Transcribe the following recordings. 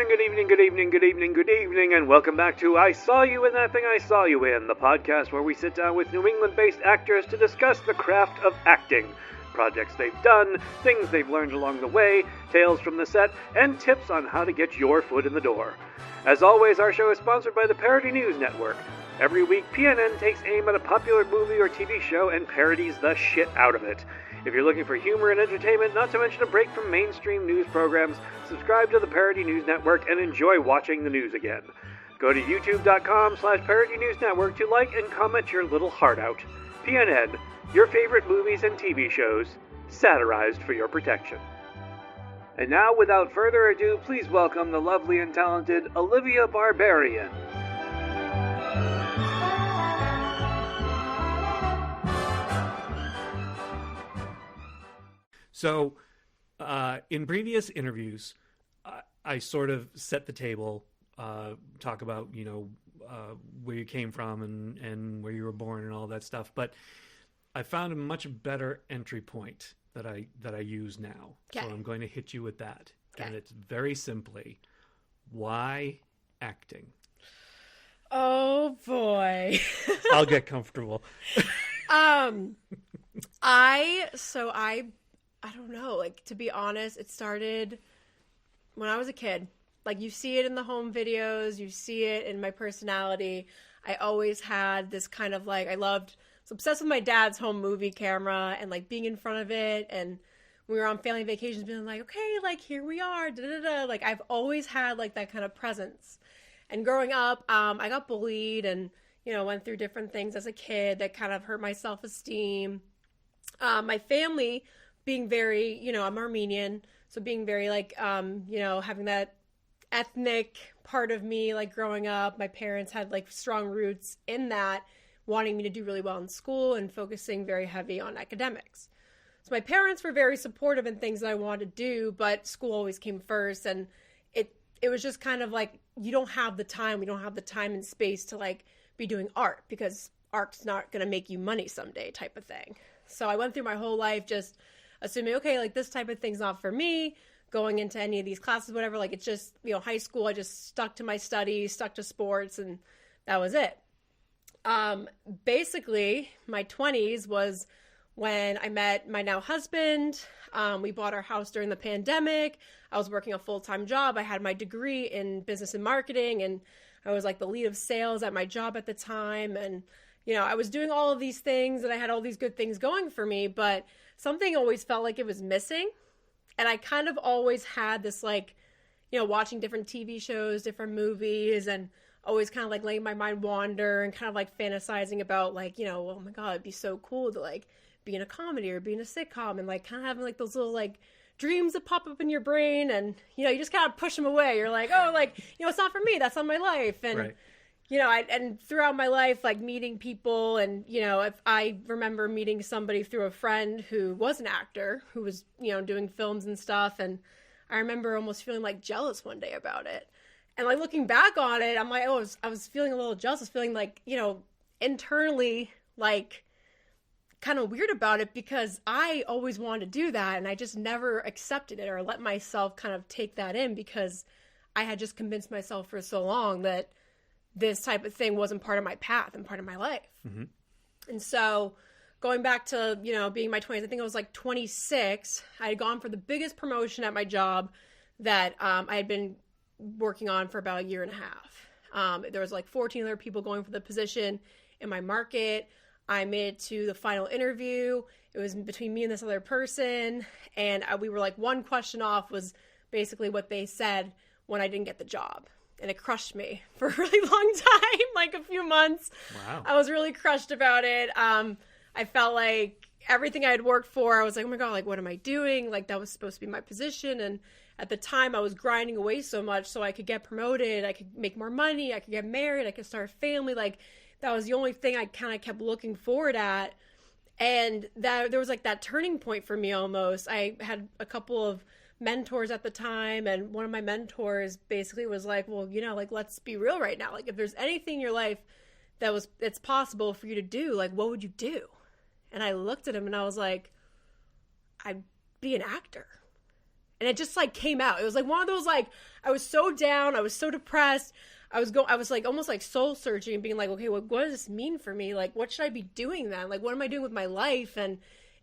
Good evening, and welcome back to I Saw You in That Thing I Saw You In, the podcast where we sit down with New England-based actors to discuss the craft of acting, projects they've done, things they've learned along the way, tales from the set, and tips on how to get your foot in the door. As always, our show is sponsored by the Parody News Network. Every week, PNN takes aim at a popular movie or TV show and parodies the shit out of it. If you're looking for humor and entertainment, not to mention a break from mainstream news programs, subscribe to the Parody News Network and enjoy watching the news again. Go to youtube.com/Parody News Network to like and comment your little heart out. PNN, your favorite movies and TV shows, satirized for your protection. And now, without further ado, please welcome the lovely and talented Olivia Barberian. So, in previous interviews, I sort of set the table, talk about, where you came from and where you were born and all that stuff. But I found a much better entry point that I use now. Okay. So I'm going to hit you with that. Okay. And it's very simply, why acting? Oh, boy. I'll get comfortable. I don't know, like, to be honest, it started when I was a kid. Like, you see it in the home videos, you see it in my personality. I always had this kind of, like, I was obsessed with my dad's home movie camera and, like, being in front of it. And we were on family vacations being like, okay, like, here we are, da-da-da. Like, I've always had, like, that kind of presence. And growing up, I got bullied and, went through different things as a kid that kind of hurt my self-esteem. My family being very, I'm Armenian, so being very, like, having that ethnic part of me, like, growing up, my parents had, like, strong roots in that, wanting me to do really well in school and focusing very heavy on academics. So my parents were very supportive in things that I wanted to do, but school always came first, and it was just kind of like, we don't have the time and space to, like, be doing art, because art's not going to make you money someday type of thing. So I went through my whole life just assuming, okay, like, this type of thing's not for me, going into any of these classes, whatever. Like, it's just, high school, I just stuck to my studies, stuck to sports, and that was it. Basically, my 20s was when I met my now husband. We bought our house during the pandemic. I was working a full-time job. I had my degree in business and marketing, and I was, like, the lead of sales at my job at the time. And, I was doing all of these things, and I had all these good things going for me, but something always felt like it was missing. And I kind of always had this, like, watching different TV shows, different movies, and always kind of, like, letting my mind wander and kind of, like, fantasizing about, like, oh my God, it'd be so cool to, like, be in a comedy or be in a sitcom, and, like, kind of having, like, those little, like, dreams that pop up in your brain, and, you just kind of push them away. You're like, oh, like, it's not for me. That's not my life. And, right. And throughout my life, like, meeting people, and, if I remember meeting somebody through a friend who was an actor, who was, doing films and stuff, and I remember almost feeling, like, jealous one day about it. And, like, looking back on it, I'm like, oh, I was feeling a little jealous. I was feeling, like, internally, like, kind of weird about it, because I always wanted to do that, and I just never accepted it or let myself kind of take that in, because I had just convinced myself for so long that this type of thing wasn't part of my path and part of my life. Mm-hmm. And so going back to, being in my 20s, I think I was like 26. I had gone for the biggest promotion at my job that I had been working on for about a year and a half. There was like 14 other people going for the position in my market. I made it to the final interview. It was between me and this other person. And we were like one question off was basically what they said when I didn't get the job. And it crushed me for a really long time, like a few months. Wow. I was really crushed about it. I felt like everything I had worked for, I was like, oh my God, like, what am I doing? Like, that was supposed to be my position. And at the time, I was grinding away so much so I could get promoted, I could make more money, I could get married, I could start a family. Like, that was the only thing I kind of kept looking forward at. And that there was like that turning point for me almost. I had a couple of mentors at the time, and one of my mentors basically was like, well, like, let's be real right now. Like, if there's anything in your life it's possible for you to do, like, what would you do? And I looked at him and I was like, I'd be an actor. And it just like came out. It was like one of those, like, I was so down. I was so depressed. I was like almost like soul searching and being like, okay, what does this mean for me? Like, what should I be doing then? Like, what am I doing with my life? And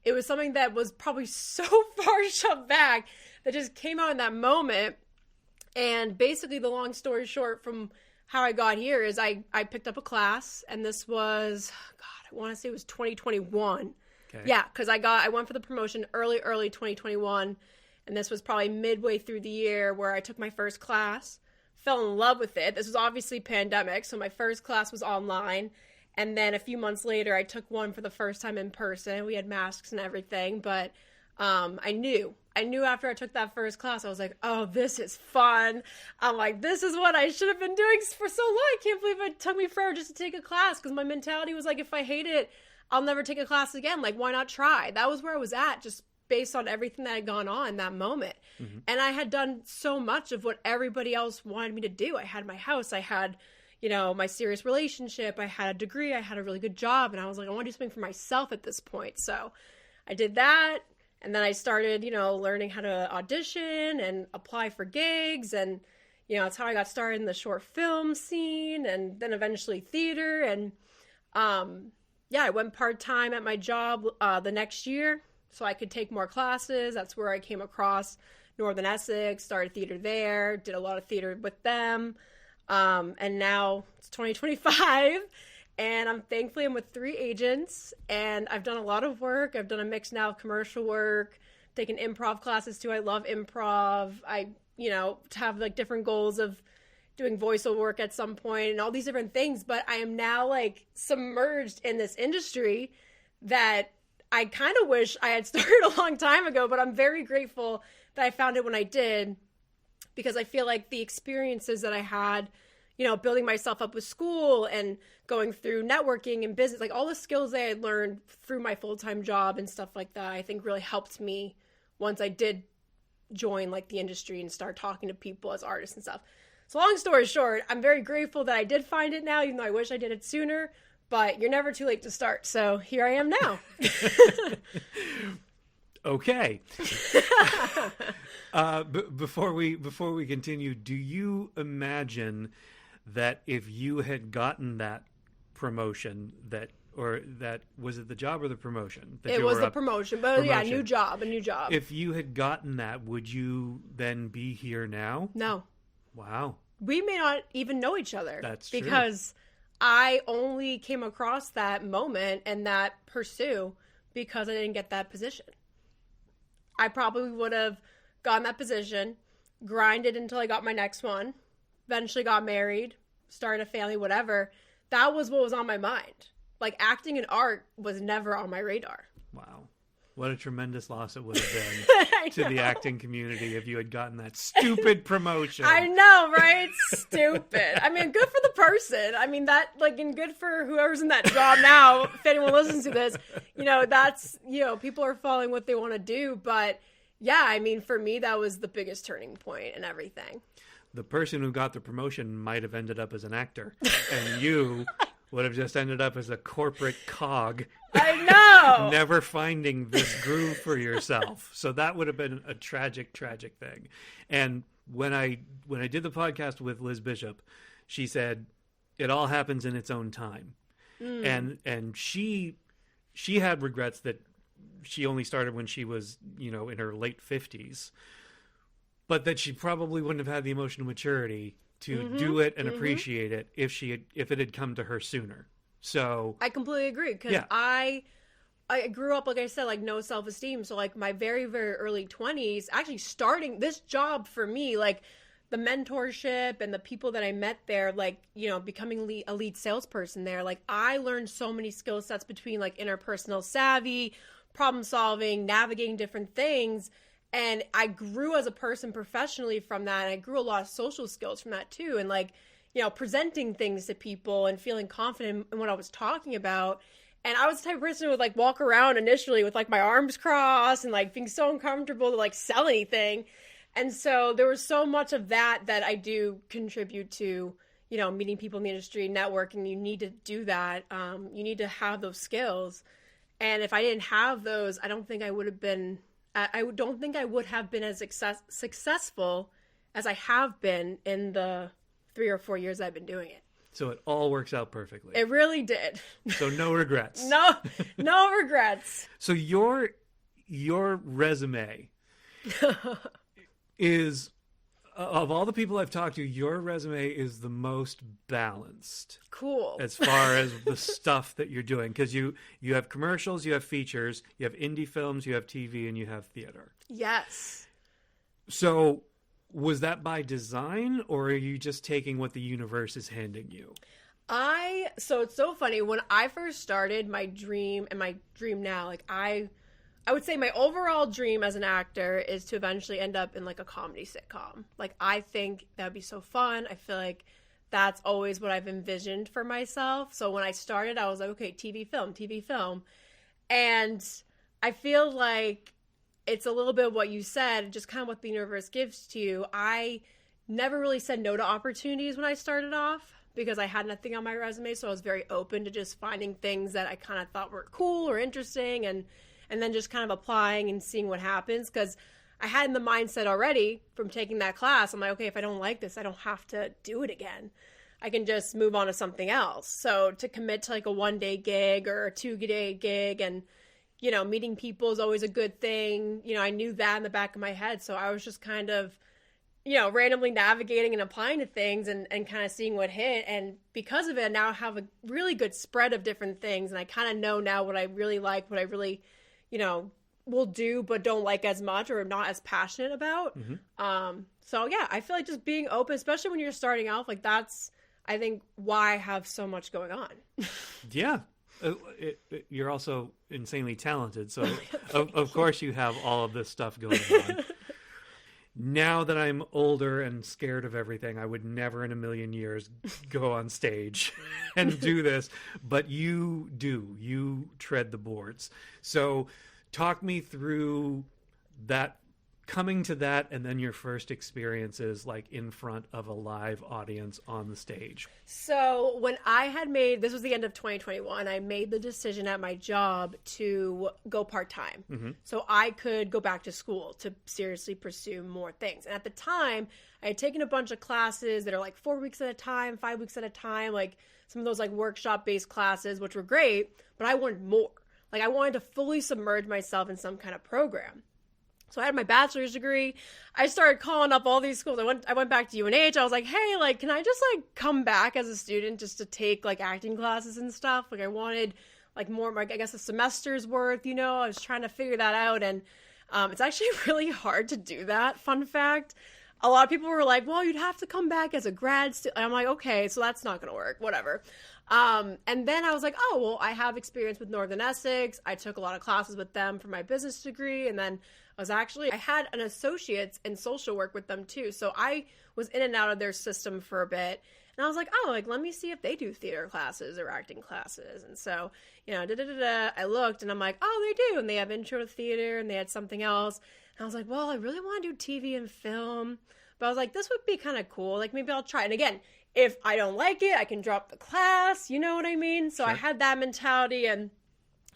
it was something that was probably so far shoved back that just came out in that moment. And basically the long story short from how I got here is I picked up a class, and this was, God, I want to say it was 2021. Okay. Yeah, because I went for the promotion early 2021, and this was probably midway through the year where I took my first class, fell in love with it. This was obviously pandemic, so my first class was online, and then a few months later I took one for the first time in person. We had masks and everything, but I knew after I took that first class, I was like, oh, this is fun. I'm like, this is what I should have been doing for so long. I can't believe it took me forever just to take a class, because my mentality was like, if I hate it, I'll never take a class again. Like, why not try? That was where I was at, just based on everything that had gone on in that moment. Mm-hmm. And I had done so much of what everybody else wanted me to do. I had my house. I had, my serious relationship. I had a degree. I had a really good job. And I was like, I want to do something for myself at this point. So I did that. And then I started, learning how to audition and apply for gigs. And, that's how I got started in the short film scene, and then eventually theater. And, I went part-time at my job the next year so I could take more classes. That's where I came across Northern Essex, started theater there, did a lot of theater with them. And now it's 2025. And I'm with 3 agents, and I've done a lot of work. I've done a mix now of commercial work, taken improv classes too. I love improv. I, have like different goals of doing voiceover work at some point and all these different things. But I am now like submerged in this industry that I kind of wish I had started a long time ago, but I'm very grateful that I found it when I did, because I feel like the experiences that I had, building myself up with school and going through networking and business, like all the skills that I had learned through my full-time job and stuff like that, I think really helped me once I did join like the industry and start talking to people as artists and stuff. So long story short, I'm very grateful that I did find it now, even though I wish I did it sooner, but you're never too late to start. So here I am now. Okay. Before we continue, do you imagine that if you had gotten that promotion, was it the job or the promotion? It was the promotion, but yeah, a new job. If you had gotten that, would you then be here now? No. Wow. We may not even know each other. That's true. Because I only came across that moment and that pursuit because I didn't get that position. I probably would have gotten that position, grinded until I got my next one, eventually got married, started a family, whatever. That was what was on my mind. Like, acting and art was never on my radar. Wow. What a tremendous loss it would have been to the acting community if you had gotten that stupid promotion. I know, right? Stupid. I mean, good for the person. I mean, that, like, and good for whoever's in that job now. If anyone listens to this, that's, people are following what they want to do. But yeah, I mean, for me, that was the biggest turning point in everything. The person who got the promotion might have ended up as an actor, and you would have just ended up as a corporate cog. I know. Never finding this groove for yourself. So that would have been a tragic, tragic thing. And when I did the podcast with Liz Bishop, she said it all happens in its own time. And she had regrets that she only started when she was, in her late 50s. But that she probably wouldn't have had the emotional maturity to do it and appreciate it if it had come to her sooner. So I completely agree, because yeah. I grew up, like I said, like no self-esteem. So like my very, very early 20s, actually starting this job for me, like the mentorship and the people that I met there, like, becoming a lead salesperson there, like I learned so many skill sets between like interpersonal savvy, problem solving, navigating different things. And I grew as a person professionally from that. And I grew a lot of social skills from that too. And like, presenting things to people and feeling confident in what I was talking about. And I was the type of person who would like walk around initially with like my arms crossed and like being so uncomfortable to like sell anything. And so there was so much of that I do contribute to, meeting people in the industry, networking. You need to do that. You need to have those skills. And if I didn't have those, I don't think I would have been I don't think I would have been as successful as I have been in the 3 or 4 years I've been doing it. So it all works out perfectly. It really did. So no regrets. No regrets. So your resume is, of all the people I've talked to, your resume is the most balanced. Cool. As far as the stuff that you're doing. Because you have commercials, you have features, you have indie films, you have TV, and you have theater. Yes. So was that by design, or are you just taking what the universe is handing you? So it's so funny. When I first started, my dream now, like I would say my overall dream as an actor is to eventually end up in like a comedy sitcom. Like, I think that would be so fun. I feel like that's always what I've envisioned for myself. So when I started, I was like, okay, TV, film. And I feel like it's a little bit of what you said, just kind of what the universe gives to you. I never really said no to opportunities when I started off because I had nothing on my resume. So I was very open to just finding things that I kind of thought were cool or interesting and then just kind of applying and seeing what happens. Because I had in the mindset already from taking that class, I'm like, okay, if I don't like this, I don't have to do it again. I can just move on to something else. So to commit to like a 1-day gig or a 2-day gig and, you know, meeting people is always a good thing. You know, I knew that in the back of my head. So I was just kind of, you know, randomly navigating and applying to things and kind of seeing what hit. And because of it, I now have a really good spread of different things. And I kind of know now what I really like, what I really, you know, will do but don't like as much or not as passionate about. Mm-hmm. So yeah, I feel like just being open, especially when you're starting off, like that's, I think, why I have so much going on. Yeah. You're also insanely talented. So of course you have all of this stuff going on. Now that I'm older and scared of everything, I would never in a million years go on stage and do this. But you do. You tread the boards. So talk me through that, coming to that, and then your first experiences like in front of a live audience on the stage. So when I had this was the end of 2021, I made the decision at my job to go part-time. Mm-hmm. So I could go back to school to seriously pursue more things. And at the time, I had taken a bunch of classes that are like 4 weeks at a time, 5 weeks at a time, like some of those like workshop-based classes, which were great, but I wanted more. Like I wanted to fully submerge myself in some kind of program. So I had my bachelor's degree. I started calling up all these schools. I went back to UNH. I was like, hey, like, can I just like come back as a student just to take like acting classes and stuff? Like I wanted like more, like, I guess a semester's worth, you know, I was trying to figure that out. And it's actually really hard to do that. Fun fact. A lot of people were like, well, you'd have to come back as a grad student. I'm like, okay, so that's not going to work, whatever. And then I was like, oh, well, I have experience with Northern Essex. I took a lot of classes with them for my business degree. And then I had an associate's in social work with them too. So I was in and out of their system for a bit. And I was like, oh, like, let me see if they do theater classes or acting classes. And so, you know, I looked and I'm like, oh, they do. And they have intro to theater and they had something else. And I was like, well, I really want to do TV and film. But I was like, this would be kind of cool. Like, maybe I'll try. And again, if I don't like it, I can drop the class. You know what I mean? So sure. I had that mentality. And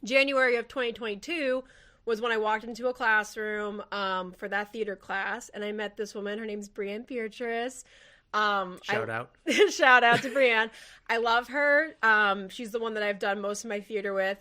January of 2022 was when I walked into a classroom for that theater class. And I met this woman. Her name's Brianne Beatrice. Shout out. Shout out to Brianne. I love her. She's the one that I've done most of my theater with.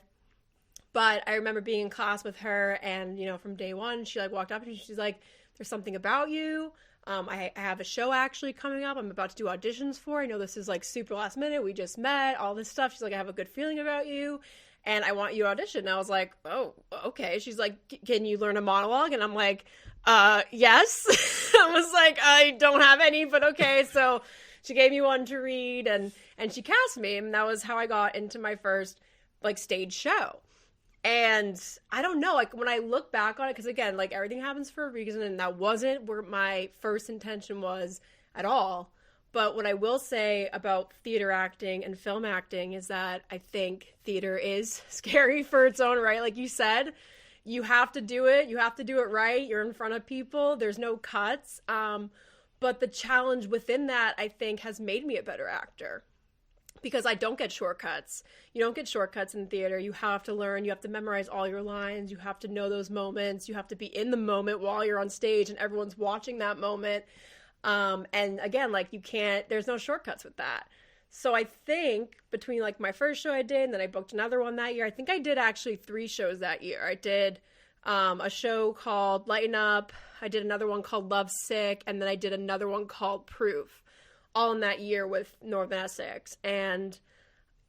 But I remember being in class with her, and, you know, from day one, she, like, walked up to me, she's like, there's something about you. I have a show actually coming up I'm about to do auditions for. I know this is, like, super last minute. We just met, all this stuff. She's like, I have a good feeling about you, and I want you to audition. And I was like, oh, okay. She's like, can you learn a monologue? And I'm like, yes. I was like, I don't have any, but okay. So she gave me one to read, and she cast me, and that was how I got into my first, like, stage show. And I don't know, like, when I look back on it, because again, like, everything happens for a reason, and that wasn't where my first intention was at all. But what I will say about theater acting and film acting is that I think theater is scary for its own right. Like you said, you have to do it. You have to do it right. You're in front of people. There's no cuts. But the challenge within that, I think, has made me a better actor. because I don't get shortcuts. You don't get shortcuts in theater. You have to learn. You have to memorize all your lines. You have to know those moments. You have to be in the moment while you're on stage and everyone's watching that moment. And again, like, you can't, there's no shortcuts with that. So I think between like my first show I did, and then I booked another one that year, I think I did actually 3 shows that year. I did a show called Lighten Up. I did another one called Love Sick. And then I did another one called Proof, all in that year with Northern Essex. And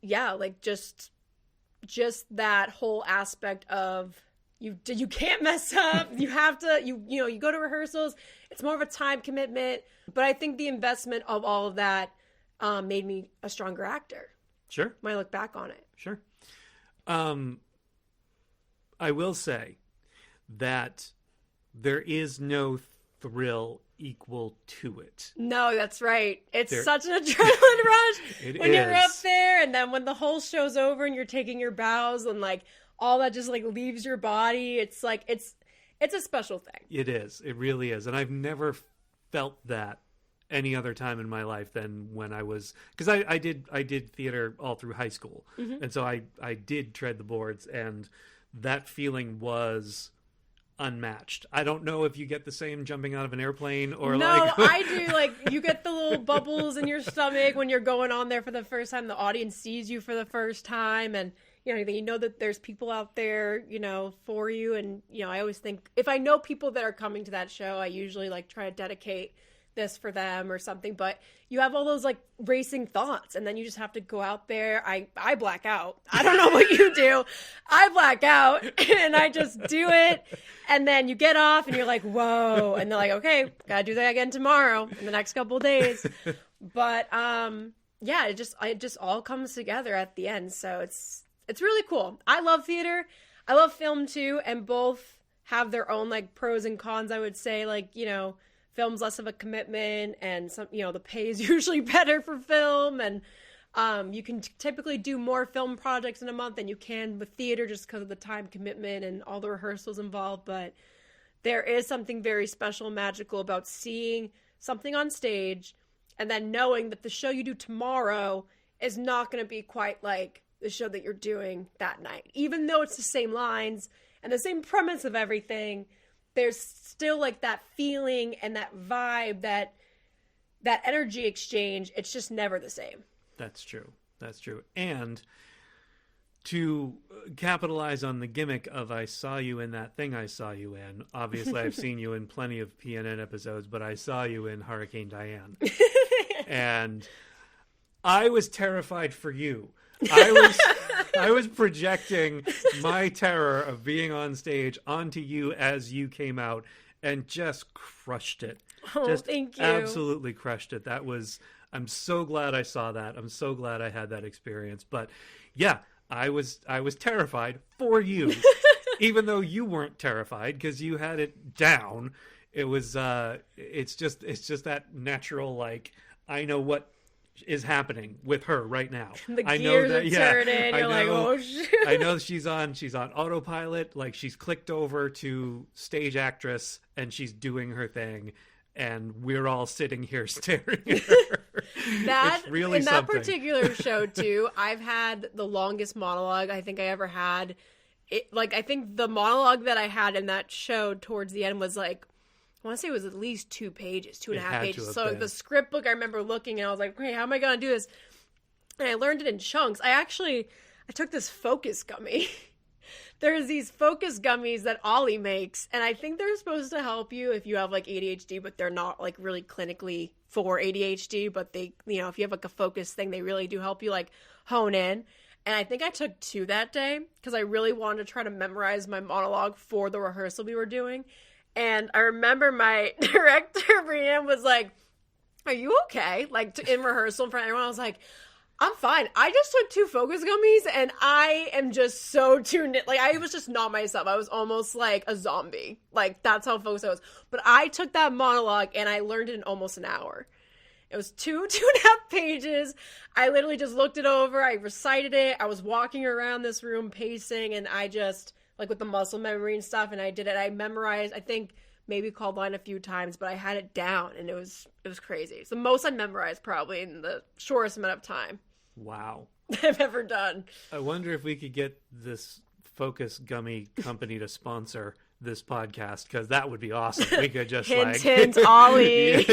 yeah, like just that whole aspect of you can't mess up. You have to, you go to rehearsals. It's more of a time commitment. But I think the investment of all of that made me a stronger actor. Sure. When I look back on it. Sure. I will say that there is no thrill equal to it. No, that's right. It's such an adrenaline rush when you're up there, and then when the whole show's over and you're taking your bows and like all that just like leaves your body. It's like it's a special thing. It is. It really is. And I've never felt that any other time in my life than when I was, because I did theater all through high school. Mm-hmm. And so I did tread the boards, and that feeling was unmatched. I don't know if you get the same jumping out of an airplane or like... No, I do. Like, you get the little bubbles in your stomach when you're going on there for the first time. The audience sees you for the first time, and you know that there's people out there, for you. And, I always think, if I know people that are coming to that show, I usually like try to dedicate this for them or something. But you have all those like racing thoughts, and then you just have to go out there. I black out. I don't know what you do. I black out and I just do it. And then you get off and you're like, whoa. And they're like, okay, gotta do that again tomorrow in the next couple of days. But yeah, it just all comes together at the end. So it's really cool. I love theater. I love film too, and both have their own like pros and cons. I would say, like, film's less of a commitment, and some, the pay is usually better for film, and you can typically do more film projects in a month than you can with theater just because of the time commitment and all the rehearsals involved. But there is something very special and magical about seeing something on stage and then knowing that the show you do tomorrow is not going to be quite like the show that you're doing that night. Even though it's the same lines and the same premise of everything, there's still like that feeling and that vibe, that energy exchange. It's just never the same. That's true. That's true. And to capitalize on the gimmick of I saw you in that thing I saw you in, obviously I've seen you in plenty of PNN episodes, but I saw you in Hurricane Diane. And I was terrified for you. I was projecting my terror of being on stage onto you as you came out, and just crushed it. Oh, just thank you. Absolutely crushed it. I'm so glad I saw that. I'm so glad I had that experience. But yeah, I was terrified for you, even though you weren't terrified because you had it down. It was it's just that natural, like, I know what is happening with her right now. The I gears know that, are turning. You're like, oh shit. I know she's on autopilot. Like, she's clicked over to stage actress and she's doing her thing, and we're all sitting here staring at her. It's really in something. That particular show too, I've had the longest monologue I think I ever had. I think the monologue that I had in that show towards the end was like, I want to say it was at least 2 pages, 2.5 pages. So the script book, I remember looking and I was like, okay, how am I going to do this? And I learned it in chunks. I took this focus gummy. There's these focus gummies that Ollie makes, and I think they're supposed to help you if you have like ADHD, but they're not like really clinically for ADHD, but they, if you have like a focus thing, they really do help you like hone in. And I think I took 2 that day because I really wanted to try to memorize my monologue for the rehearsal we were doing. And I remember my director, Brianne, was like, are you okay? Like, in rehearsal in front of everyone, I was like, I'm fine. I just took 2 focus gummies, and I am just so tuned in. Like, I was just not myself. I was almost like a zombie. Like, that's how focused I was. But I took that monologue, and I learned it in almost an hour. It was 2.5 pages. I literally just looked it over. I recited it. I was walking around this room pacing, and I just... like with the muscle memory and stuff, and I did it. I memorized, I think maybe called line a few times, but I had it down, and it was crazy. It's the most I memorized probably in the shortest amount of time. Wow. I've ever done. I wonder if we could get this Focus Gummy company to sponsor this podcast, because that would be awesome. We could just hint, Ollie.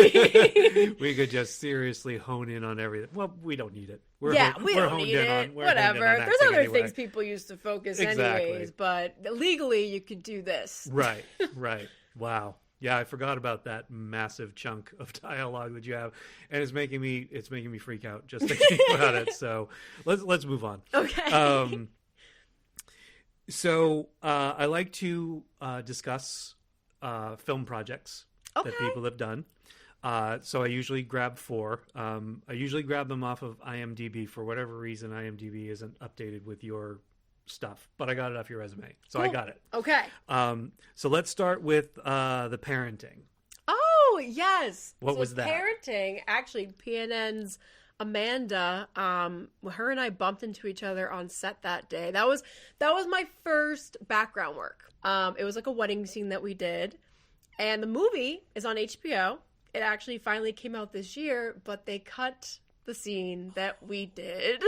We could just seriously hone in on everything. Well, we don't need it. We don't need it. Whatever. There's other things people use to focus anyways, but legally you could do this. Right. Wow. Yeah, I forgot about that massive chunk of dialogue that you have, and it's making me freak out just thinking about it. So let's move on. Okay. So I like to discuss film projects that people have done. So I usually grab 4. I usually grab them off of IMDb. For whatever reason, IMDb isn't updated with your stuff, but I got it off your resume, so cool. I got it. Okay. So let's start with the parenting. Oh yes. What was that? Parenting. Actually, PNN's Amanda, her and I bumped into each other on set that day. That was my first background work. It was like a wedding scene that we did, and the movie is on HBO. It actually finally came out this year, but they cut the scene that we did.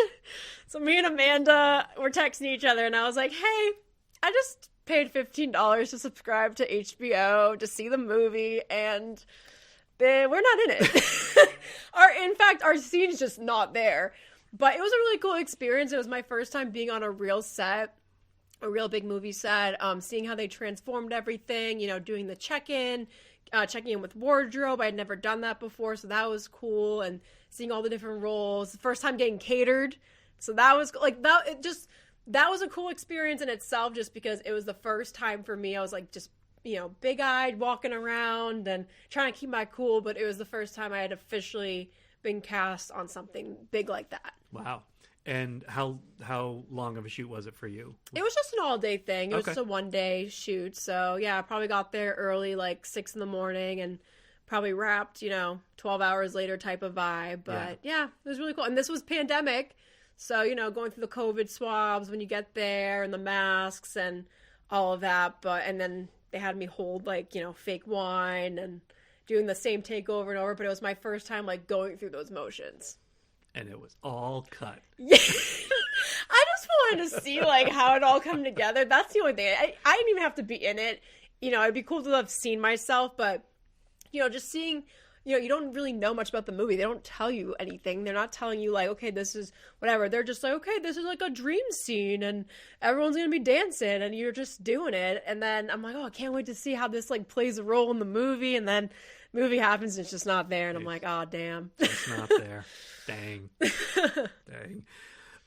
So me and Amanda were texting each other, and I was like, hey, I just paid $15 to subscribe to HBO to see the movie, and we're not in it. In fact, our scene's just not there. But it was a really cool experience. It was my first time being on a real set, a real big movie set, seeing how they transformed everything, doing the check-in, checking in with wardrobe. I had never done that before, so that was cool. And seeing all the different roles. The first time getting catered. So that was like that. That was a cool experience in itself, just because it was the first time for me. I was like just big-eyed, walking around and trying to keep my cool. But it was the first time I had officially been cast on something big like that. Wow. And how long of a shoot was it for you? It was just an all-day thing. It was just a one-day shoot. So, yeah, I probably got there early, like 6 in the morning, and probably wrapped, 12 hours later type of vibe. But, yeah, it was really cool. And this was pandemic. So, going through the COVID swabs when you get there and the masks and all of that. And then they had me hold, like, fake wine and doing the same take over and over. But it was my first time, like, going through those motions. And it was all cut. Yeah. I just wanted to see, like, how it all come together. That's the only thing. I didn't even have to be in it. It'd be cool to have seen myself, but, just seeing, you don't really know much about the movie. They don't tell you anything. They're not telling you, like, okay, this is whatever. They're just like, okay, this is like a dream scene, and everyone's going to be dancing, and you're just doing it. And then I'm like, oh, I can't wait to see how this, like, plays a role in the movie. And then movie happens, and it's just not there. And I'm like, oh, damn. It's not there. Dang.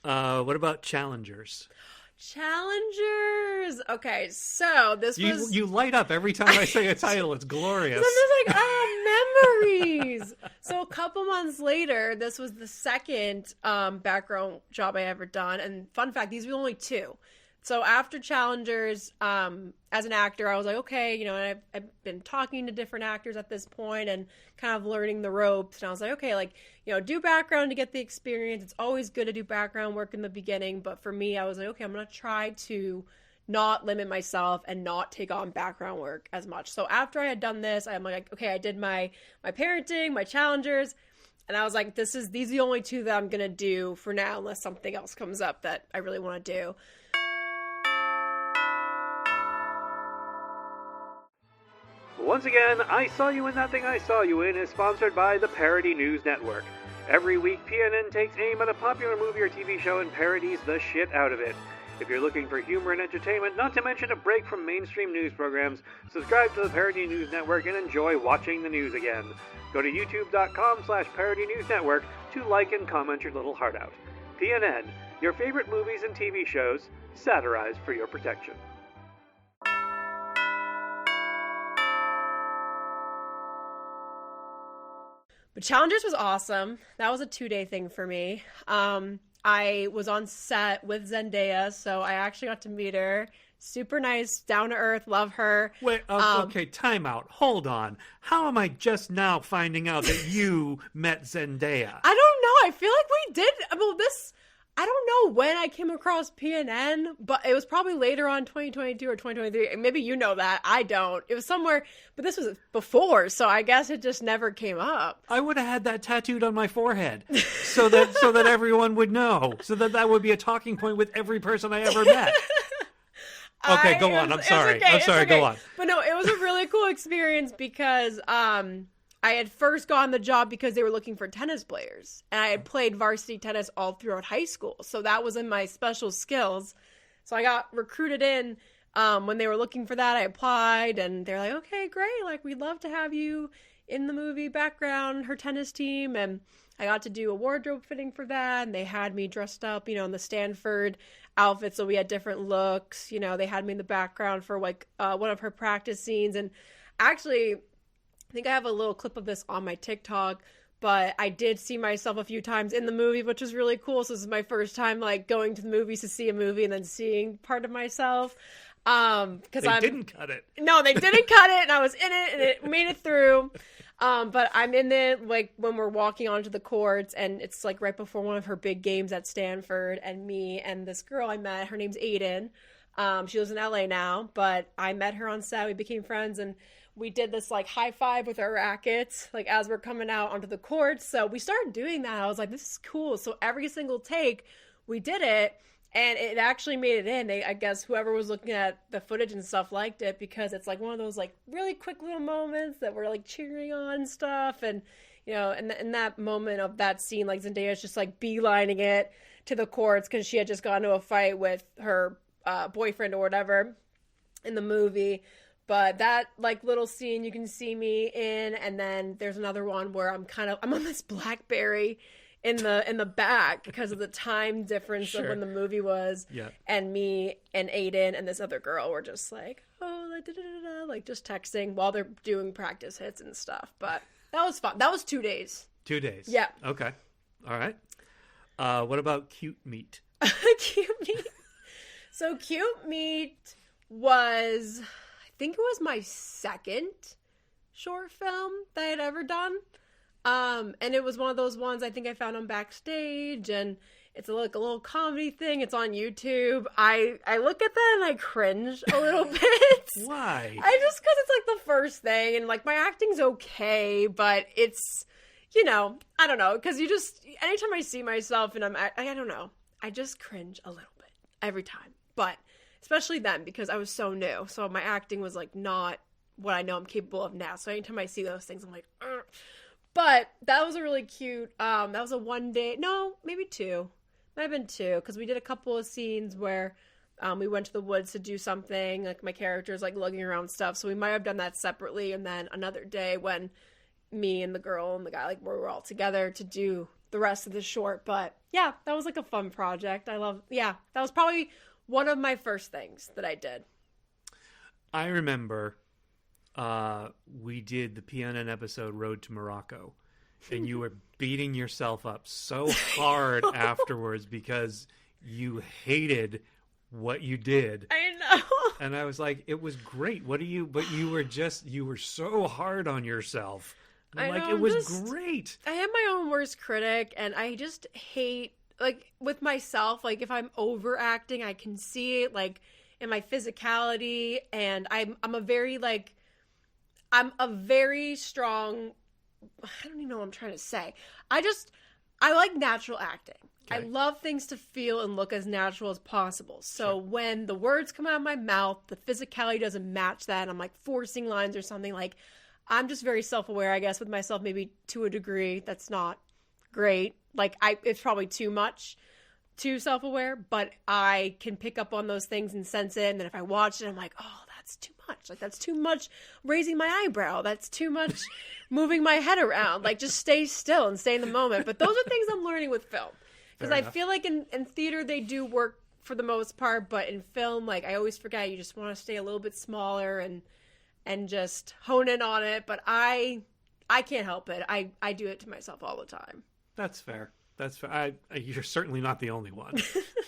What about Challengers? Challengers. Okay, so this was... You light up every time I say a title. It's glorious. So I'm just like, oh, memories. So a couple months later, this was the second background job I ever done. And fun fact, these were only 2. So after Challengers, as an actor, I was like, okay, and I've been talking to different actors at this point and kind of learning the ropes. And I was like, okay, like, do background to get the experience. It's always good to do background work in the beginning. But for me, I was like, okay, I'm going to try to not limit myself and not take on background work as much. So after I had done this, I'm like, okay, I did my parenting, my Challengers. And I was like, these are the only 2 that I'm going to do for now, unless something else comes up that I really want to do. Once again, I Saw You in That Thing I Saw You In is sponsored by the Parody News Network. Every week, PNN takes aim at a popular movie or TV show and parodies the shit out of it. If you're looking for humor and entertainment, not to mention a break from mainstream news programs, subscribe to the Parody News Network and enjoy watching the news again. Go to youtube.com/Parody News Network to like and comment your little heart out. PNN, your favorite movies and TV shows, satirized for your protection. But Challengers was awesome. That was a 2-day thing for me. I was on set with Zendaya, so I actually got to meet her. Super nice, down to earth, love her. Wait, okay, time out. Hold on. How am I just now finding out that you met Zendaya? I don't know. I feel like we did. Well, I don't know when I came across PNN, but it was probably later on 2022 or 2023. Maybe you know that. I don't. It was somewhere, but this was before, so I guess it just never came up. I would have had that tattooed on my forehead so that everyone would know, so that would be a talking point with every person I ever met. Okay, go on. I'm sorry. Okay, I'm sorry. Go on. But no, it was a really cool experience because I had first gotten the job because they were looking for tennis players. And I had played varsity tennis all throughout high school. So that was in my special skills. So I got recruited in when they were looking for that. I applied and they're like, okay, great. Like, we'd love to have you in the movie background, her tennis team. And I got to do a wardrobe fitting for that. And they had me dressed up, in the Stanford outfit. So we had different looks. They had me in the background for like one of her practice scenes. And actually, I think I have a little clip of this on my TikTok, but I did see myself a few times in the movie, which was really cool. So this is my first time like going to the movies to see a movie and then seeing part of myself. Because they didn't cut it. No, they didn't cut it, and I was in it, and it made it through. But I'm in it like when we're walking onto the courts, and it's like right before one of her big games at Stanford, and me and this girl I met, her name's Aiden. She lives in LA now, but I met her on set. We became friends, and we did this like high five with our rackets, like as we're coming out onto the courts. So we started doing that. I was like, this is cool. So every single take, we did it, and it actually made it in. I guess whoever was looking at the footage and stuff liked it because it's like one of those like really quick little moments that we're like cheering on and stuff. And, in that moment of that scene, like Zendaya's just like beelining it to the courts because she had just gotten into a fight with her boyfriend or whatever in the movie. But that like little scene you can see me in, and then there's another one where I'm on this BlackBerry in the back because of the time difference of when the movie was. Yeah. And me and Aiden and this other girl were just like, like just texting while they're doing practice hits and stuff. But that was fun. That was 2 days. 2 days. Yeah. Okay. All right. What about Cute Meat? Cute Meat. So Cute Meat was, I think it was my second short film that I had ever done. And it was one of those ones I think I found on Backstage, and it's like a little comedy thing. It's on YouTube. I look at that and I cringe a little bit. Why? Just because it's like the first thing, and like my acting's okay, but it's, I don't know. Because anytime I see myself and I don't know, I just cringe a little bit every time. But especially then, because I was so new. So my acting was like not what I know I'm capable of now. So anytime I see those things, I'm like, ugh. But that was a really cute, that was a 1 day, no, maybe 2. Might have been 2, because we did a couple of scenes where we went to the woods to do something, like my character's like lugging around stuff, so we might have done that separately, and then another day when me and the girl and the guy, like, we were all together to do the rest of the short. But yeah, that was like a fun project. That was probably one of my first things that I did. I remember we did the PNN episode Road to Morocco, and you were beating yourself up so hard afterwards because you hated what you did. I know. And I was like, it was great. But you were so hard on yourself. It was great. I am my own worst critic, and I just hate, like, with myself, like, if I'm overacting, I can see it, like, in my physicality, and I'm a very strong, I don't even know what I'm trying to say. I like natural acting. Okay. I love things to feel and look as natural as possible. So when the words come out of my mouth, the physicality doesn't match that, and I'm like forcing lines or something, like, I'm just very self-aware, I guess, with myself, maybe to a degree. That's not great. Like, it's probably too much, too self-aware, but I can pick up on those things and sense it. And then if I watch it, I'm like, oh, that's too much. Like, that's too much raising my eyebrow. That's too much moving my head around. Like, just stay still and stay in the moment. But those are things I'm learning with film. Because I feel like in theater, they do work for the most part. But in film, like, I always forget, you just want to stay a little bit smaller and just hone in on it. But I can't help it. I do it to myself all the time. That's fair. That's fair. You're certainly not the only one.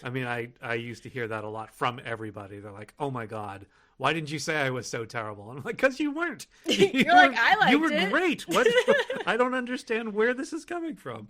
I mean, I used to hear that a lot from everybody. They're like, oh my God, why didn't you say I was so terrible? And I'm like, because you weren't. I liked it. You were great. What? I don't understand where this is coming from.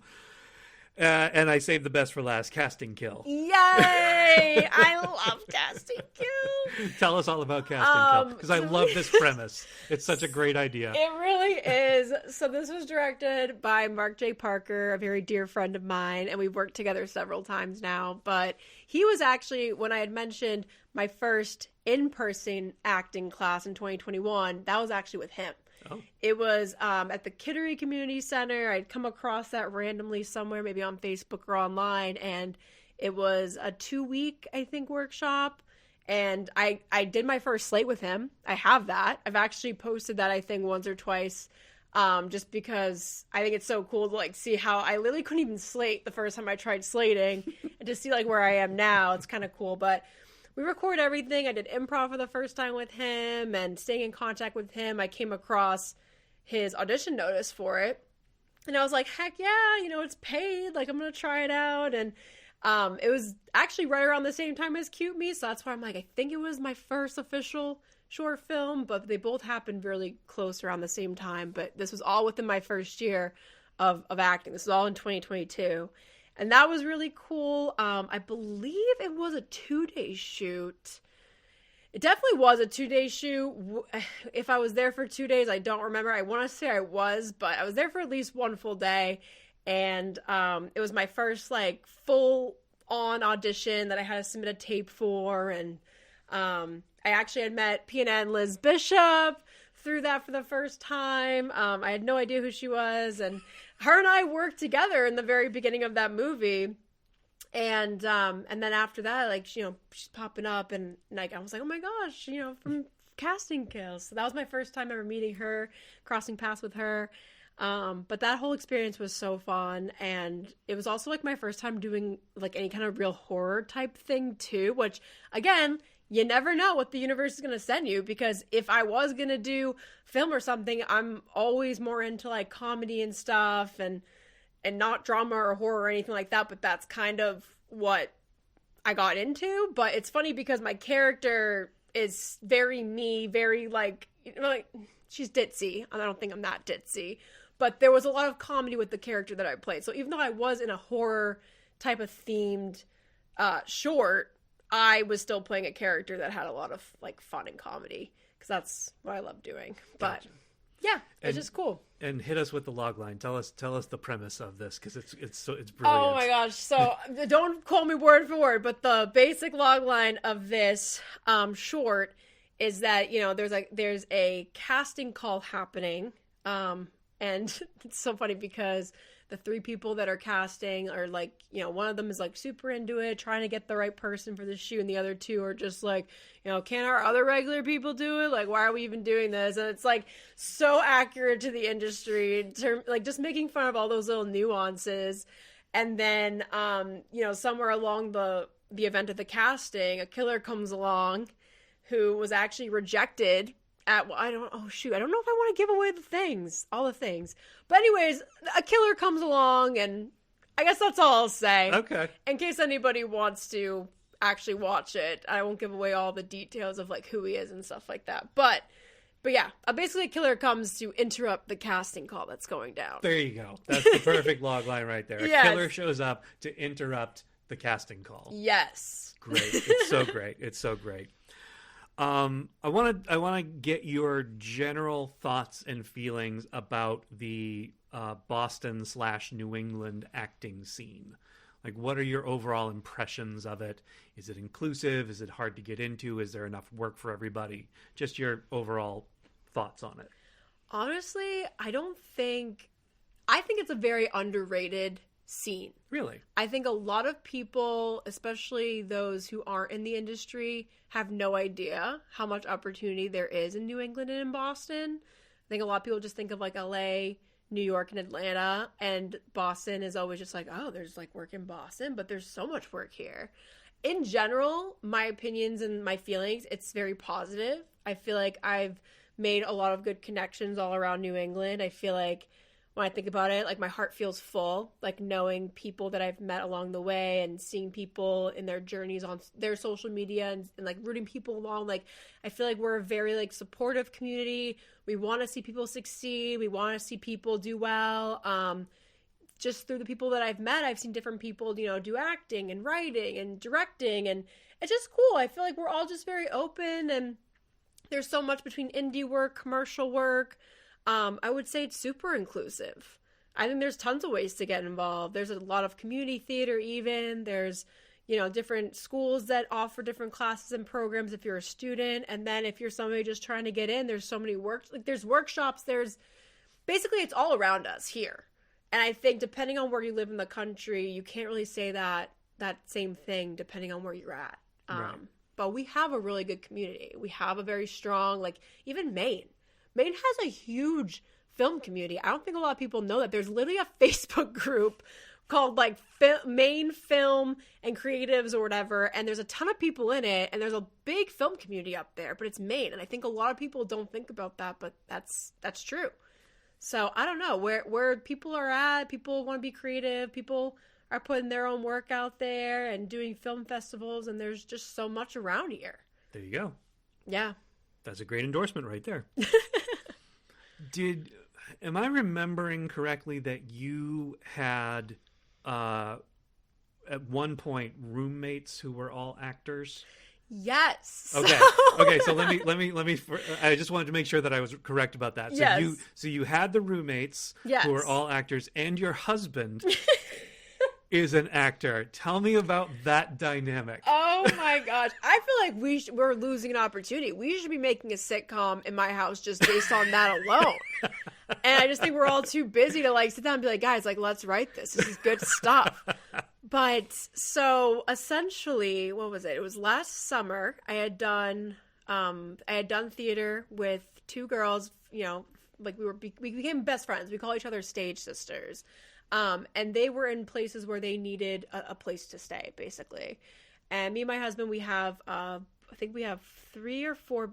And I saved the best for last, casting kill. Yay! I love casting kill. Tell us all about casting kill, because I love this premise. It's such a great idea. It really is. So this was directed by Mark J. Parker, a very dear friend of mine, and we've worked together several times now. But he was actually, when I had mentioned my first in-person acting class in 2021, that was actually with him. Oh. It was at the Kittery Community Center. I'd come across that randomly somewhere, maybe on Facebook or online, and it was a 2-week, I think, workshop. And I did my first slate with him. I have that. I've actually posted that, I think, once or twice, just because I think it's so cool to like see how I literally couldn't even slate the first time I tried slating, and to see like where I am now. It's kind of cool, but we record everything. I did improv for the first time with him, and staying in contact with him, I came across his audition notice for it. And I was like, heck yeah, it's paid. Like, I'm going to try it out. And it was actually right around the same time as Cute Me. So that's why I'm like, I think it was my first official short film, but they both happened really close around the same time. But this was all within my first year of acting. This was all in 2022. And that was really cool. I believe it was a 2-day shoot. It definitely was a 2-day shoot. If I was there for 2 days, I don't remember. I want to say I was, but I was there for at least one full day. And it was my first like full-on audition that I had to submit a tape for. And I actually had met Pina and Liz Bishop through that for the first time. I had no idea who she was, and her and I worked together in the very beginning of that movie. And then after that, like, she's popping up, and like, I was like, oh my gosh, from Casting Kills. So that was my first time ever meeting her, crossing paths with her. But that whole experience was so fun. And it was also like my first time doing like any kind of real horror type thing too, which again, you never know what the universe is going to send you, because if I was going to do film or something, I'm always more into like comedy and stuff, and not drama or horror or anything like that. But that's kind of what I got into. But it's funny because my character is very me, very like she's ditzy. I don't think I'm that ditzy, but there was a lot of comedy with the character that I played. So even though I was in a horror type of themed short, I was still playing a character that had a lot of like fun and comedy, because that's what I love doing. But gotcha. Yeah, it's just cool. And hit us with the log line. Tell us the premise of this, because it's brilliant. Oh my gosh! So don't quote me word for word, but the basic log line of this short is that there's a casting call happening, and it's so funny because the 3 people that are casting are like, one of them is like super into it, trying to get the right person for the shoot, and the other 2 are just like, can our other regular people do it? Like, why are we even doing this? And it's like so accurate to the industry, like just making fun of all those little nuances. And then, somewhere along the event of the casting, a killer comes along who was actually rejected I don't know if I want to give away all the things. But anyways, a killer comes along, and I guess that's all I'll say. Okay. In case anybody wants to actually watch it, I won't give away all the details of like who he is and stuff like that. But yeah, basically a killer comes to interrupt the casting call that's going down. There you go. That's the perfect log line right there. Yes. A killer shows up to interrupt the casting call. Yes. Great. It's so great. It's so great. I want to get your general thoughts and feelings about the Boston/New England acting scene. Like, what are your overall impressions of it? Is it inclusive? Is it hard to get into? Is there enough work for everybody? Just your overall thoughts on it. Honestly, I think it's a very underrated scene. Really? I think a lot of people, especially those who aren't in the industry, have no idea how much opportunity there is in New England and in Boston. I think a lot of people just think of like LA, New York, and Atlanta, and Boston is always just like, oh, there's like work in Boston, but there's so much work here. In general, my opinions and my feelings, it's very positive. I feel like I've made a lot of good connections all around New England. I feel like when I think about it, like my heart feels full, like knowing people that I've met along the way and seeing people in their journeys on their social media and like rooting people along. Like, I feel like we're a very like supportive community. We want to see people succeed. We want to see people do well. just through the people that I've met, I've seen different people, do acting and writing and directing, and it's just cool. I feel like we're all just very open, and there's so much between indie work, commercial work. I would say it's super inclusive. I think there's tons of ways to get involved. There's a lot of community theater even. There's, different schools that offer different classes and programs if you're a student. And then if you're somebody just trying to get in, there's so many there's workshops. Basically it's all around us here. And I think depending on where you live in the country, you can't really say that same thing depending on where you're at. Right. But we have a really good community. We have a very strong, even Maine. Maine has a huge film community. I don't think a lot of people know that. There's literally a Facebook group called Maine Film and Creatives or whatever, and there's a ton of people in it, and there's a big film community up there, but it's Maine, and I think a lot of people don't think about that, but that's true. So I don't know where people are at. People want to be creative. People are putting their own work out there and doing film festivals, and there's just so much around here. There you go. Yeah. That's a great endorsement right there. Am I remembering correctly that you had at one point roommates who were all actors? Yes. Okay. Okay. So let me. I just wanted to make sure that I was correct about that. So yes. you had the roommates yes. who were all actors, and your husband is an actor. Tell me about that dynamic. Oh my gosh. I feel like we're losing an opportunity. We should be making a sitcom in my house just based on that alone. And I just think we're all too busy to sit down and be like, guys, let's write this. This is good stuff. But so essentially, what was it? It was last summer. I had done theater with two girls, we became best friends. We call each other stage sisters. And they were in places where they needed a place to stay, basically. And me and my husband, we have, I think we have 3 or 4,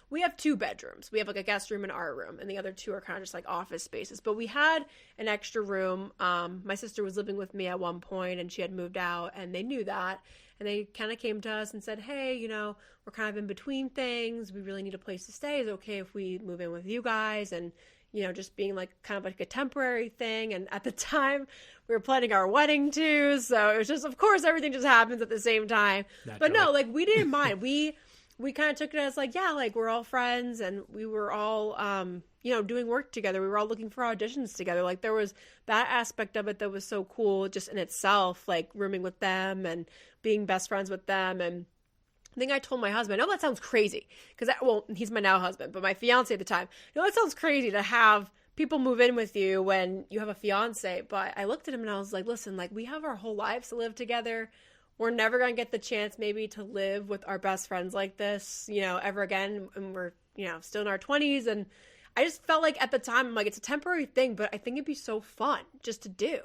we have 2 bedrooms. We have a guest room and our room, and the other 2 are kind of just office spaces. But we had an extra room. My sister was living with me at one point, and she had moved out, and they knew that. And they kind of came to us and said, hey, we're kind of in between things. We really need a place to stay. Is it okay if we move in with you guys? And just being kind of a temporary thing. And at the time, we were planning our wedding too. So it was just, of course, everything just happens at the same time. Naturally. But no, we didn't mind. We kind of took it as we're all friends, and we were all, doing work together. We were all looking for auditions together. There was that aspect of it that was so cool just in itself, rooming with them and being best friends with them. And I think I told my husband, that sounds crazy. Because, he's my now husband, but my fiance at the time. That sounds crazy to have people move in with you when you have a fiance. But I looked at him and I was like, listen, we have our whole lives to live together. We're never going to get the chance maybe to live with our best friends like this, ever again. And we're, still in our 20s. And I just felt at the time, I'm it's a temporary thing, but I think it'd be so fun just to do.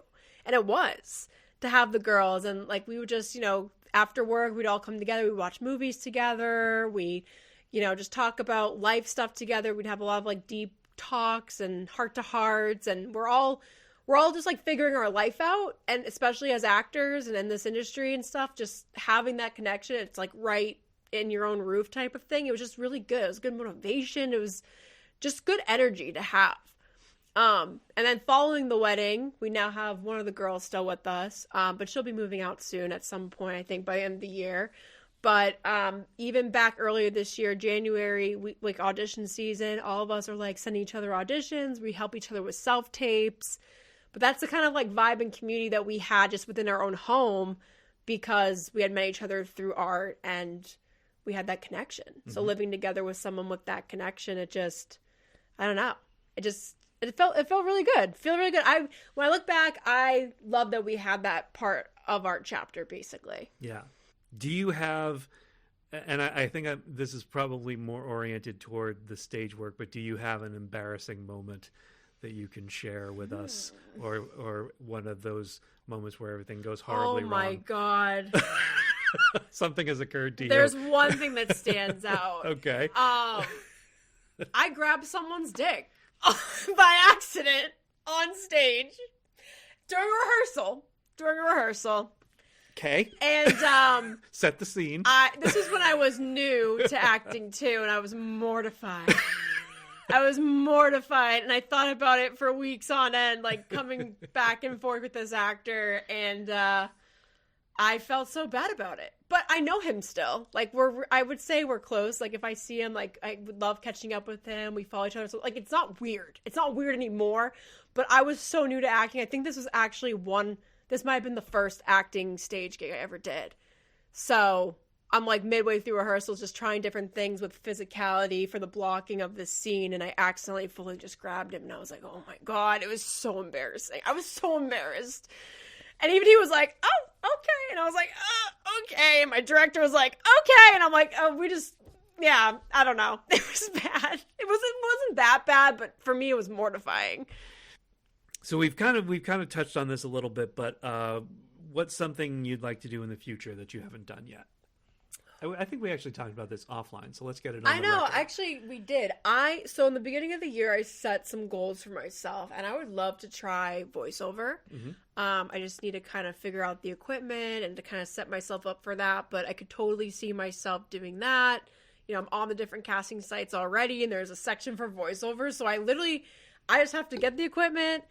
And it was to have the girls. And we would just, after work, we'd all come together. We'd watch movies together. We, just talk about life stuff together. We'd have a lot of deep talks and heart to hearts. And we're all just figuring our life out. And especially as actors and in this industry and stuff, just having that connection. It's right in your own roof type of thing. It was just really good. It was good motivation. It was just good energy to have. And then following the wedding, we now have one of the girls still with us, but she'll be moving out soon at some point, I think by the end of the year. But even back earlier this year, January, audition season, all of us are sending each other auditions. We help each other with self-tapes. But that's the kind of vibe and community that we had just within our own home, because we had met each other through art and we had that connection. Mm-hmm. So living together with someone with that connection, it just, I don't know. It felt really good. Really good. When I look back, I love that we had that part of our chapter, basically. Yeah. Do you have, and I think this is probably more oriented toward the stage work, but do you have an embarrassing moment that you can share with us, or one of those moments where everything goes horribly wrong? Oh my God. Something has occurred to you. There's one thing that stands out. Okay. I grabbed someone's dick by accident on stage during rehearsal. Okay. And set the scene. This is when I was new to acting too, and I was mortified. I was mortified, and I thought about it for weeks on end, like coming back and forth with this actor, and I felt so bad about it. But I know him still. Like, I would say we're close. Like, if I see him, like, I would love catching up with him. We follow each other. So, like, it's not weird. It's not weird anymore. But I was so new to acting. I think this was actually this might have been the first acting stage gig I ever did. So I'm, like, midway through rehearsals just trying different things with physicality for the blocking of this scene. And I accidentally fully just grabbed him. And I was like, oh, my God. It was so embarrassing. I was so embarrassed. And even he was like, oh, okay. And I was like, okay. And my director was like, okay. And I'm like, I don't know. It was bad. It wasn't that bad, but for me, it was mortifying. So we've kind of touched on this a little bit, but what's something you'd like to do in the future that you haven't done yet? I think we actually talked about this offline, so let's get it on the record. Actually, we did. So in the beginning of the year, I set some goals for myself, and I would love to try voiceover. Mm-hmm. I just need to kind of figure out the equipment and to kind of set myself up for that, but I could totally see myself doing that. You know, I'm on the different casting sites already, and there's a section for voiceover, so I just have to get the equipment,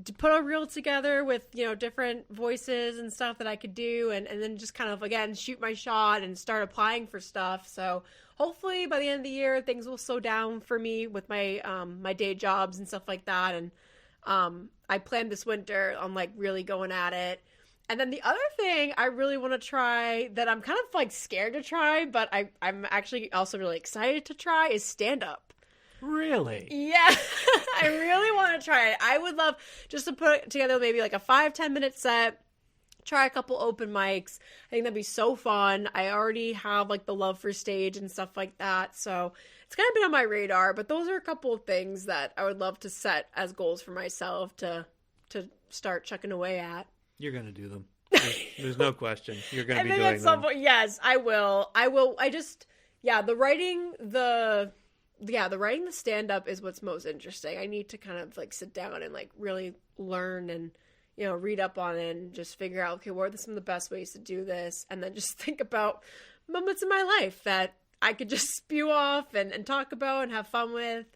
to put a reel together with, you know, different voices and stuff that I could do, and then just kind of, again, shoot my shot and start applying for stuff. So hopefully by the end of the year, things will slow down for me with my my day jobs and stuff like that. And I planned this winter on, like, really going at it. And then the other thing I really want to try that I'm kind of, like, scared to try, but I'm actually also really excited to try is stand-up. Really? Yeah. I really want to try it. I would love just to put together maybe like a 5-10 minute set, try a couple open mics. I think that'd be so fun. I already have, like, the love for stage and stuff like that. So it's kind of been on my radar, but those are a couple of things that I would love to set as goals for myself to start chucking away at. You're going to do them. There's no question. You're going to be doing at some them. point, yes, I will. The writing the stand-up is what's most interesting. I need to kind of, like, sit down and, like, really learn and, you know, read up on it and just figure out, okay, what are some of the best ways to do this? And then just think about moments in my life that I could just spew off and talk about and have fun with.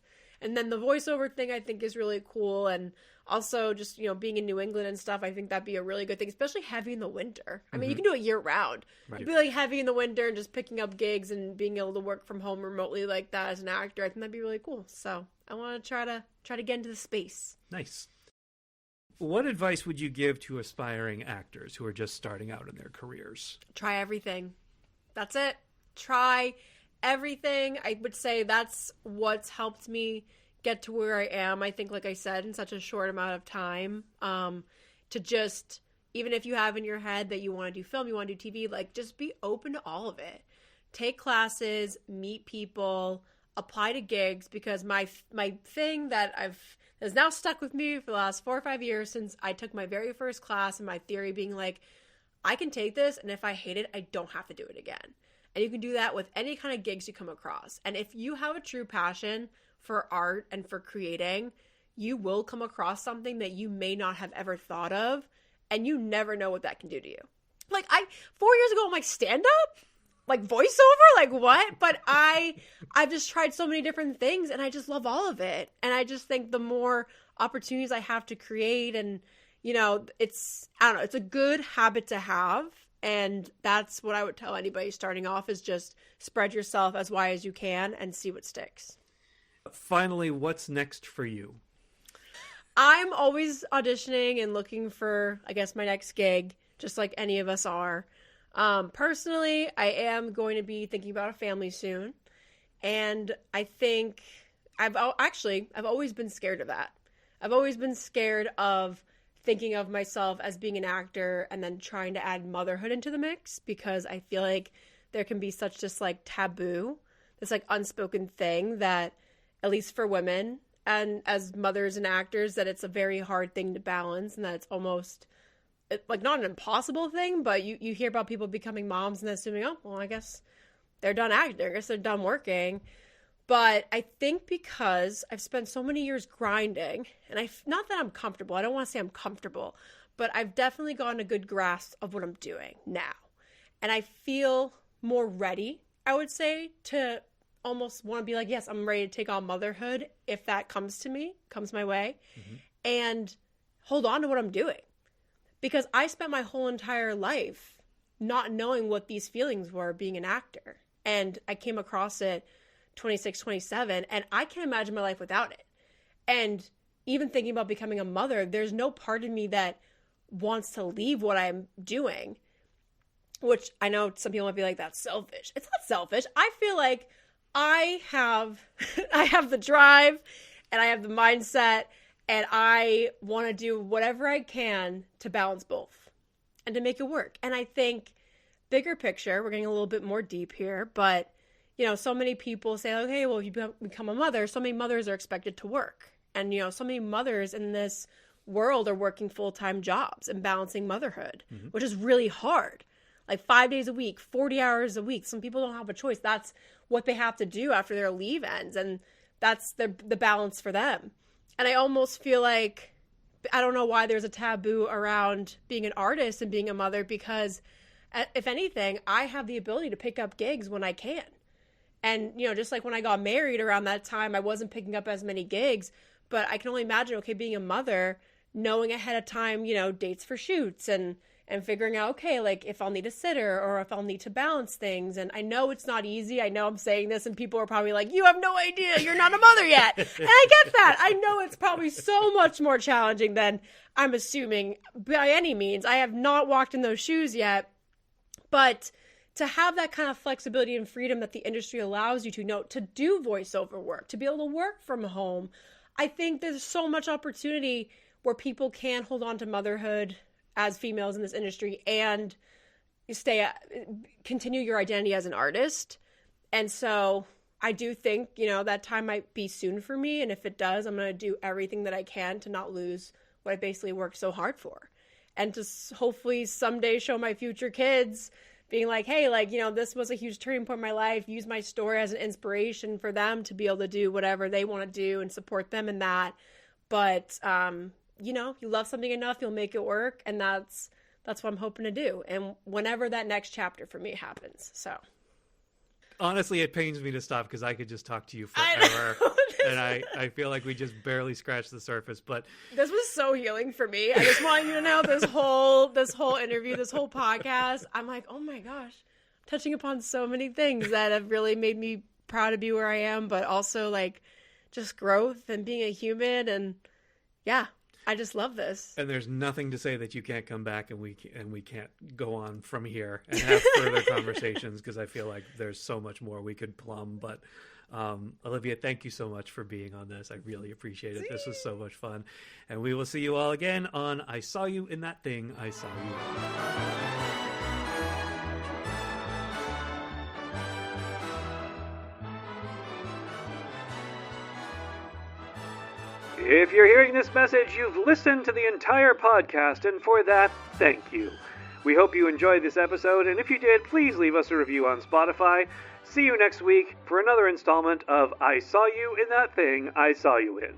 And then the voiceover thing I think is really cool. And also just, you know, being in New England and stuff, I think that'd be a really good thing, especially heavy in the winter. I mean, you can do it year round. Right. It'd be, like, heavy in the winter and just picking up gigs and being able to work from home remotely like that as an actor. I think that'd be really cool. So I want to try to get into the space. Nice. What advice would you give to aspiring actors who are just starting out in their careers? Try everything. That's it. Try everything. I would say that's what's helped me get to where I am, I think, like I said, in such a short amount of time, to just, even if you have in your head that you want to do film, you want to do TV, like, just be open to all of it. Take classes, meet people, apply to gigs, because my thing that has now stuck with me for the last 4 or 5 years since I took my very first class, and my theory being like, I can take this, and if I hate it, I don't have to do it again. And you can do that with any kind of gigs you come across. And if you have a true passion for art and for creating, you will come across something that you may not have ever thought of, and you never know what that can do to you. Like, 4 years ago, I'm like, stand up? Like, voiceover? Like, what? But I've just tried so many different things, and I just love all of it. And I just think the more opportunities I have to create, and, you know, it's a good habit to have. And that's what I would tell anybody starting off, is just spread yourself as wide as you can and see what sticks. Finally, what's next for you? I'm always auditioning and looking for, I guess, my next gig, just like any of us are. Personally, I am going to be thinking about a family soon. And I think I've always been scared of that. I've always been scared of thinking of myself as being an actor and then trying to add motherhood into the mix, because I feel like there can be such this, like, taboo, this, like, unspoken thing that, at least for women and as mothers and actors, that it's a very hard thing to balance, and that it's almost, like, not an impossible thing, but you hear about people becoming moms and then assuming, oh, well, I guess they're done acting, I guess they're done working. But I think because I've spent so many years grinding, and not that I'm comfortable, I don't want to say I'm comfortable, but I've definitely gotten a good grasp of what I'm doing now. And I feel more ready, I would say, to almost want to be like, yes, I'm ready to take on motherhood if that comes my way, and hold on to what I'm doing. Because I spent my whole entire life not knowing what these feelings were being an actor. And I came across it 26, 27, and I can't imagine my life without it. And even thinking about becoming a mother, there's no part of me that wants to leave what I'm doing, which I know some people might be like, that's selfish. It's not selfish. I feel like I have the drive and I have the mindset, and I want to do whatever I can to balance both and to make it work. And I think bigger picture, we're getting a little bit more deep here, but so many people say, okay, well, if you become a mother, so many mothers are expected to work. And, so many mothers in this world are working full-time jobs and balancing motherhood, which is really hard. Like 5 days a week, 40 hours a week. Some people don't have a choice. That's what they have to do after their leave ends. And that's the balance for them. And I almost feel like, I don't know why there's a taboo around being an artist and being a mother, because if anything, I have the ability to pick up gigs when I can. And, just like when I got married around that time, I wasn't picking up as many gigs, but I can only imagine, okay, being a mother, knowing ahead of time, dates for shoots and figuring out, okay, like if I'll need a sitter or if I'll need to balance things. And I know it's not easy. I know I'm saying this and people are probably like, you have no idea. You're not a mother yet. And I get that. I know it's probably so much more challenging than I'm assuming by any means. I have not walked in those shoes yet, but to have that kind of flexibility and freedom that the industry allows you to do voiceover work, to be able to work from home, I think there's so much opportunity where people can hold on to motherhood as females in this industry and continue your identity as an artist. And so I do think, that time might be soon for me. And if it does, I'm going to do everything that I can to not lose what I basically worked so hard for. And to hopefully someday show my future kids being like, hey, this was a huge turning point in my life. Use my story as an inspiration for them to be able to do whatever they want to do and support them in that. But, you love something enough, you'll make it work. And that's what I'm hoping to do. And whenever that next chapter for me happens. So honestly, it pains me to stop because I could just talk to you forever. And I feel like we just barely scratched the surface, but this was so healing for me. I just want you to know this whole interview, this whole podcast, I'm like, oh my gosh, touching upon so many things that have really made me proud to be where I am, but also like just growth and being a human. And yeah, I just love this. And there's nothing to say that you can't come back and we can't go on from here and have further conversations, because I feel like there's so much more we could plumb. But Olivia, thank you so much for being on this. I really appreciate it. This was so much fun. And we will see you all again on I Saw You in That Thing I Saw You In. If you're hearing this message, you've listened to the entire podcast, and for that, thank you. We hope you enjoyed this episode, and if you did, please leave us a review on Spotify. See you next week for another installment of I Saw You in That Thing I Saw You In.